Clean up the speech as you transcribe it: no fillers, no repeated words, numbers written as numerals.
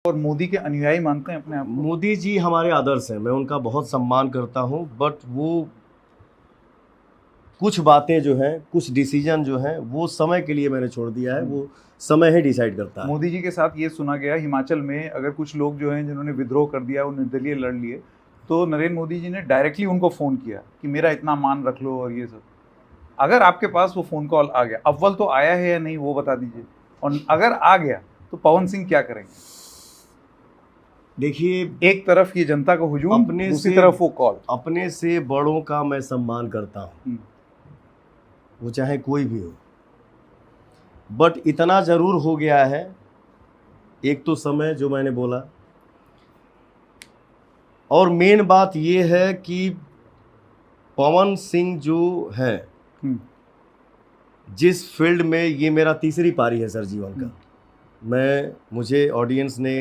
और मोदी के अनुयायी मानते हैं अपने आप को? मोदी जी हमारे आदर्श हैं, मैं उनका बहुत सम्मान करता हूं, बट वो कुछ बातें जो हैं, कुछ डिसीजन जो हैं, वो समय के लिए मैंने छोड़ दिया है, वो समय ही डिसाइड करता है। मोदी जी के साथ ये सुना गया हिमाचल में अगर कुछ लोग जो हैं जिन्होंने विद्रोह कर दिया, वो निर्दलीय लड़ लिए, तो नरेंद्र मोदी जी ने डायरेक्टली उनको फ़ोन किया कि मेरा इतना मान रख लो और ये सब। अगर आपके पास वो फ़ोन कॉल आ गया, अव्वल तो आया है या नहीं वो बता दीजिए, और अगर आ गया तो पवन सिंह क्या करेंगे? देखिए, एक तरफ ये जनता का हुजूम, दूसरी तरफ वो कॉल। अपने से बड़ों का मैं सम्मान करता हूँ, वो चाहे कोई भी हो, बट इतना जरूर हो गया है, एक तो समय जो मैंने बोला, और मेन बात ये है कि पवन सिंह जो है, जिस फील्ड में, ये मेरा तीसरी पारी है सर जीवन का, मुझे ऑडियंस ने